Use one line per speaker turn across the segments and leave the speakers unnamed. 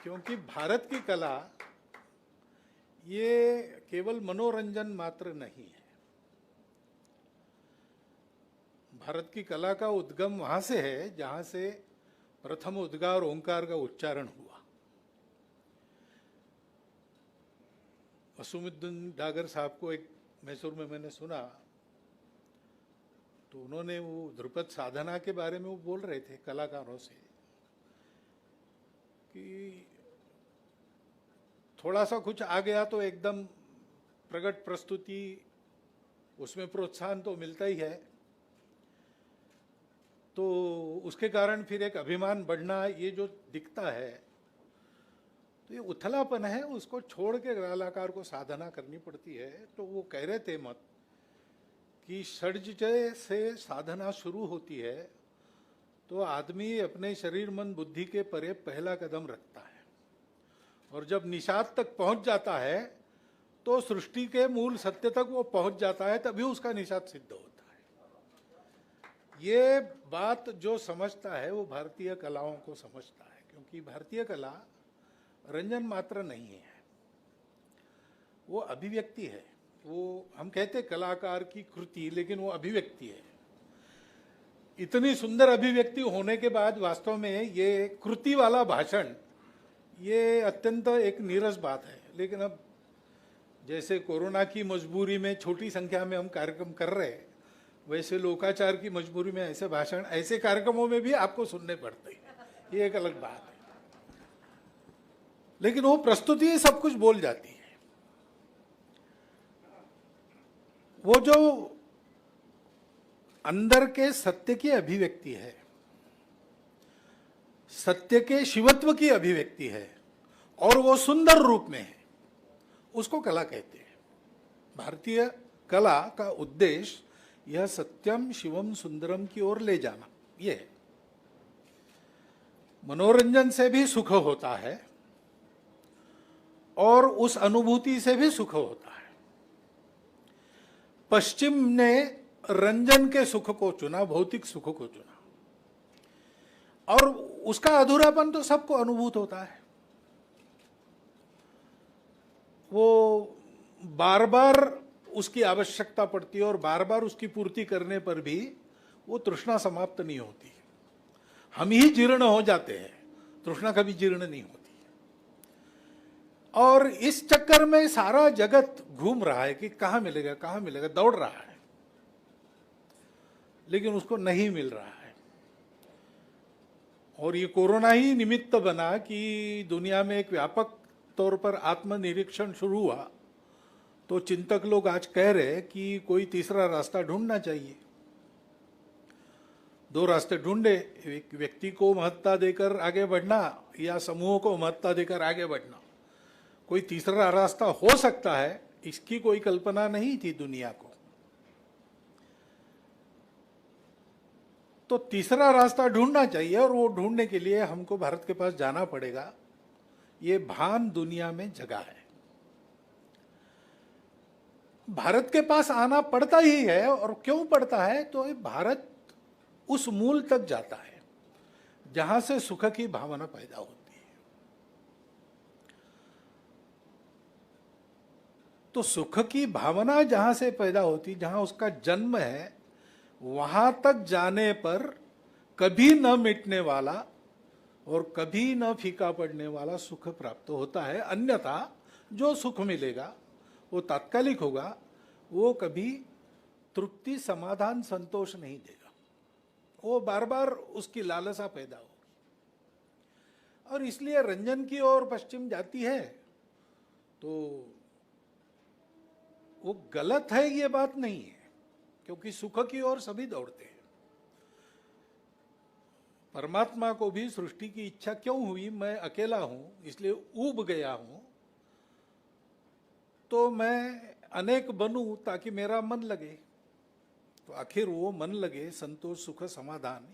क्योंकि भारत की कला ये केवल मनोरंजन मात्र नहीं है। भारत की कला का उद्गम वहां से है जहां से प्रथम उद्गार ओंकार का उच्चारण हुआ। असुमुद्दीन डागर साहब को एक मैसूर में मैंने सुना, तो उन्होंने वो ध्रुपद साधना के बारे में वो बोल रहे थे कलाकारों से कि थोड़ा सा कुछ आ गया तो एकदम प्रकट प्रस्तुति, उसमें प्रोत्साहन तो मिलता ही है, तो उसके कारण फिर एक अभिमान बढ़ना ये जो दिखता है, तो ये उथलापन है, उसको छोड़ के कलाकार को साधना करनी पड़ती है। तो वो कह रहे थे मत कि षड्जय से साधना शुरू होती है तो आदमी अपने शरीर मन बुद्धि के परे पहला कदम रखता है, और जब निषाद तक पहुंच जाता है तो सृष्टि के मूल सत्य तक वो पहुंच जाता है, तभी उसका निषाद सिद्ध होता है। ये बात जो समझता है वो भारतीय कलाओं को समझता है, क्योंकि भारतीय कला रंजन मात्र नहीं है, वो अभिव्यक्ति है। वो हम कहते कलाकार की कृति, लेकिन वो अभिव्यक्ति है। इतनी सुंदर अभिव्यक्ति होने के बाद वास्तव में ये कृति वाला भाषण ये अत्यंत एक नीरस बात है। लेकिन अब जैसे कोरोना की मजबूरी में छोटी संख्या में हम कार्यक्रम कर रहे हैं, वैसे लोकाचार की मजबूरी में ऐसे भाषण ऐसे कार्यक्रमों में भी आपको सुनने पड़ते हैं, ये एक अलग बात है। लेकिन वो प्रस्तुति सब कुछ बोल जाती है। वो जो अंदर के सत्य की अभिव्यक्ति है, सत्य के शिवत्व की अभिव्यक्ति है, और वो सुंदर रूप में है, उसको कला कहते हैं। भारतीय कला का उद्देश्य यह सत्यम शिवम सुंदरम की ओर ले जाना, ये है। मनोरंजन से भी सुख होता है और उस अनुभूति से भी सुख होता है। पश्चिम ने रंजन के सुख को चुना, भौतिक सुख को चुना, और उसका अधूरापन तो सबको अनुभूत होता है। वो बार बार उसकी आवश्यकता पड़ती है, और बार बार उसकी पूर्ति करने पर भी वो तृष्णा समाप्त नहीं होती। हम ही जीर्ण हो जाते हैं, तृष्णा कभी जीर्ण नहीं होती। और इस चक्कर में सारा जगत घूम रहा है कि कहां मिलेगा कहां मिलेगा, दौड़ रहा है, लेकिन उसको नहीं मिल रहा है। और ये कोरोना ही निमित्त बना कि दुनिया में एक व्यापक तौर पर आत्मनिरीक्षण शुरू हुआ, तो चिंतक लोग आज कह रहे कि कोई तीसरा रास्ता ढूंढना चाहिए। दो रास्ते ढूंढे, एक व्यक्ति को महत्ता देकर आगे बढ़ना या समूहों को महत्ता देकर आगे बढ़ना। कोई तीसरा रास्ता हो सकता है, इसकी कोई कल्पना नहीं थी दुनिया को। तो तीसरा रास्ता ढूंढना चाहिए, और वो ढूंढने के लिए हमको भारत के पास जाना पड़ेगा। ये भान दुनिया में जगा है, भारत के पास आना पड़ता ही है। और क्यों पड़ता है? तो भारत उस मूल तक जाता है जहां से सुख की भावना पैदा होती है। तो सुख की भावना जहां से पैदा होती, जहां उसका जन्म है, वहां तक जाने पर कभी न मिटने वाला और कभी न फीका पड़ने वाला सुख प्राप्त होता है। अन्यथा जो सुख मिलेगा वो तात्कालिक होगा, वो कभी तृप्ति, समाधान, संतोष नहीं देगा। वो बार बार उसकी लालसा पैदा होगी। और इसलिए रंजन की ओर पश्चिम जाती है तो वो गलत है, ये बात नहीं है, क्योंकि सुख की ओर सभी दौड़ते हैं। परमात्मा को भी सृष्टि की इच्छा क्यों हुई? मैं अकेला हूं, इसलिए ऊब गया हूं, तो मैं अनेक बनूं ताकि मेरा मन लगे। तो आखिर वो मन लगे, संतोष, सुख, समाधान,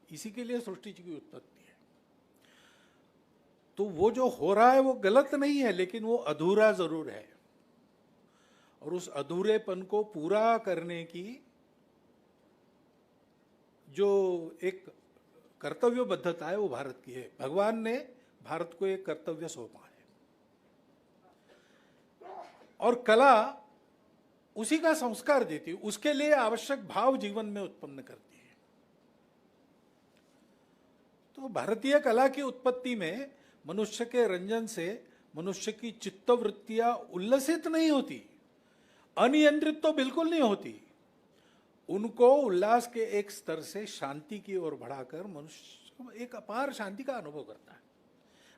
इसी के लिए सृष्टि की उत्पत्ति है। तो वो जो हो रहा है वो गलत नहीं है, लेकिन वो अधूरा जरूर है। और उस अधूरेपन को पूरा करने की जो एक कर्तव्यबद्धता है वो भारत की है। भगवान ने भारत को एक कर्तव्य सौंपा है, और कला उसी का संस्कार देती है, उसके लिए आवश्यक भाव जीवन में उत्पन्न करती है। तो भारतीय कला की उत्पत्ति में मनुष्य के रंजन से मनुष्य की चित्तवृत्तियां उल्लसित नहीं होती, अनियंत्रित तो बिल्कुल नहीं होती, उनको उल्लास के एक स्तर से शांति की ओर बढ़ाकर मनुष्य एक अपार शांति का अनुभव करता है।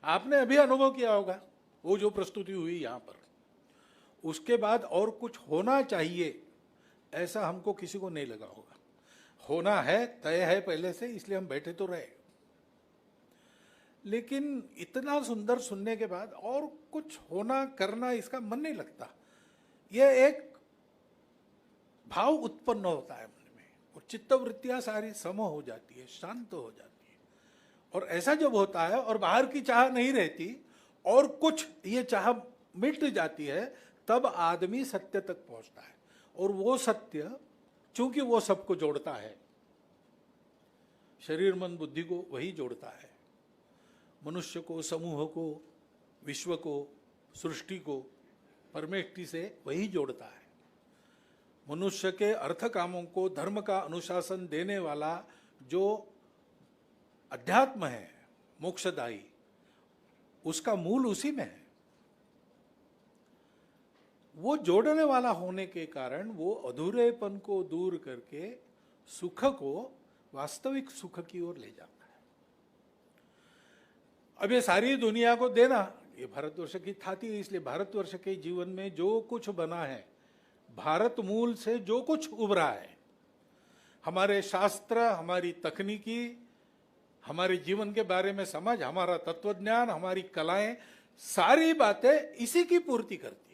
आपने अभी अनुभव किया होगा, वो जो प्रस्तुति हुई यहां पर, उसके बाद और कुछ होना चाहिए ऐसा हमको किसी को नहीं लगा होगा। होना है, तय है पहले से, इसलिए हम बैठे तो रहे। लेकिन इतना सुंदर सुनने के बाद और कुछ होना करना इसका मन नहीं लगता। यह एक भाव उत्पन्न होता है मन में, और चित्तवृत्तियां सारी सम हो जाती है, शांत हो जाती है। और ऐसा जब होता है और बाहर की चाह नहीं रहती और कुछ ये चाह मिट जाती है, तब आदमी सत्य तक पहुंचता है। और वो सत्य, चूंकि वो सबको जोड़ता है, शरीर मन बुद्धि को वही जोड़ता है, मनुष्य को, समूह को, विश्व को, सृष्टि को परमेष्टि से वही जोड़ता है। मनुष्य के अर्थ कामों को, धर्म का अनुशासन देने वाला जो अध्यात्म है मोक्षदायी, उसका मूल उसी में है। वो जोड़ने वाला होने के कारण वो अधूरेपन को दूर करके सुख को वास्तविक सुख की ओर ले जाता है। अब ये सारी दुनिया को देना, ये भारतवर्ष की थाती है, इसलिए भारतवर्ष के जीवन में जो कुछ बना है, भारत मूल से जो कुछ उभरा है, हमारे शास्त्र, हमारी तकनीकी, हमारे जीवन के बारे में समझ, हमारा तत्वज्ञान, हमारी कलाएं, सारी बातें इसी की पूर्ति करती है।